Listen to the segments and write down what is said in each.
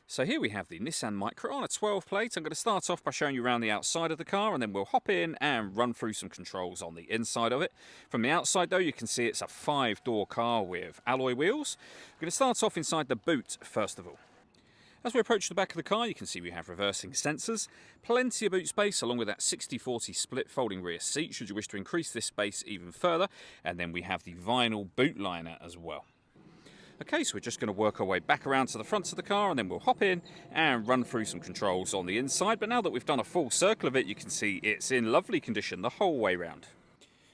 So here we have the Nissan Micra on a 12 plate. I'm going to start off by showing you around the outside of the car, and then we'll hop in and run through some controls on the inside of it. From the outside though, you can see it's a 5-door car with alloy wheels. We're going to start off inside the boot first of all. As we approach the back of the car, you can see we have reversing sensors, plenty of boot space along with that 60-40 split folding rear seat should you wish to increase this space even further, and then we have the vinyl boot liner as well. Okay, so we're just going to work our way back around to the front of the car, and then we'll hop in and run through some controls on the inside. But now that we've done a full circle of it, you can see it's in lovely condition the whole way round.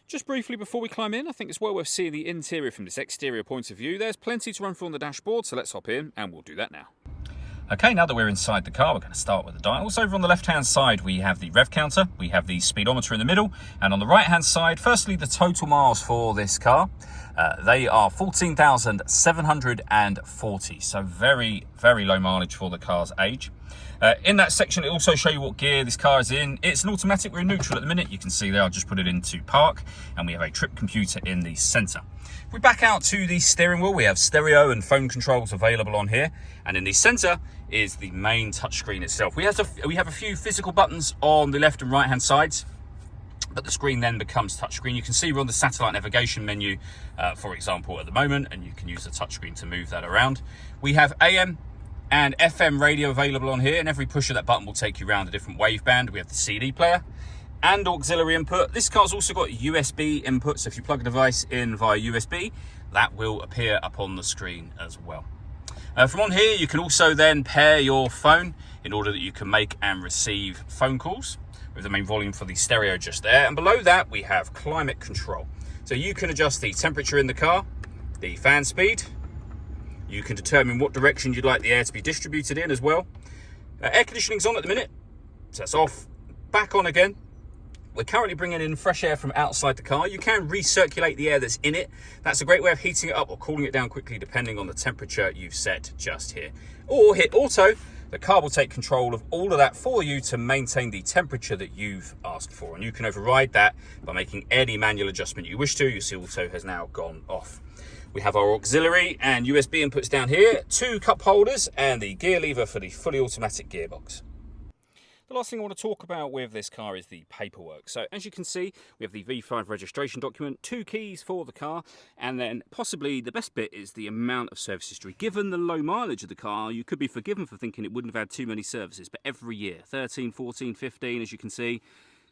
Just briefly before we climb in, I think it's well worth seeing the interior from this exterior point of view. There's plenty to run through on the dashboard, so let's hop in and we'll do that now. Okay, now that we're inside the car, we're going to start with the dials. Over on the left-hand side, we have the rev counter, we have the speedometer in the middle, and on the right-hand side, firstly, the total miles for this car. They are 14,740, so very, very low mileage for the car's age. In that section, it also shows you what gear this car is in. It's an automatic, we're in neutral at the minute. You can see there, I'll just put it into park, and we have a trip computer in the center. If we back out to the steering wheel, we have stereo and phone controls available on here, and in the center is the main touchscreen itself. We have a few physical buttons on the left and right hand sides, but the screen then becomes touchscreen. You can see we're on the satellite navigation menu, for example, at the moment, and you can use the touchscreen to move that around. We have AM and FM radio available on here, and every push of that button will take you around a different waveband. We have the CD player and auxiliary input. This car's also got USB input, so if you plug a device in via USB, that will appear up on the screen as well. From on here, you can also then pair your phone in order that you can make and receive phone calls with the main volume for the stereo just there. And below that, we have climate control. So you can adjust the temperature in the car, the fan speed. You can determine what direction you'd like the air to be distributed in as well. Air conditioning's on at the minute, so that's off, back on again. We're currently bringing in fresh air from outside the car. You can recirculate the air that's in it. That's a great way of heating it up or cooling it down quickly depending on the temperature you've set just here. Or hit auto. The car will take control of all of that for you to maintain the temperature that you've asked for. And you can override that by making any manual adjustment you wish to. You see auto has now gone off. We have our auxiliary and USB inputs down here, 2 cup holders and the gear lever for the fully automatic gearbox. The last thing I want to talk about with this car is the paperwork. So as you can see, we have the V5 registration document, 2 keys for the car, and then possibly the best bit is the amount of service history. Given the low mileage of the car, you could be forgiven for thinking it wouldn't have had too many services, but every year, 13, 14, 15, as you can see,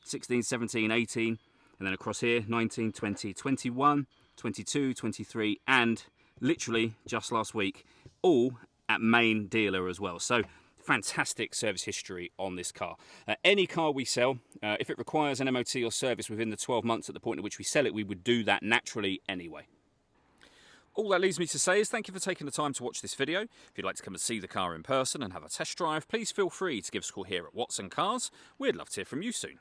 16, 17, 18, and then across here, 19, 20, 21, 22, 23, and literally just last week, all at main dealer as well. So fantastic service history on this car. Any car we sell, if it requires an MOT or service within the 12 months at the point at which we sell it, we would do that naturally anyway. All that leaves me to say is thank you for taking the time to watch this video. If you'd like to come and see the car in person and have a test drive, please feel free to give us a call here at Watson Cars. We'd love to hear from you soon.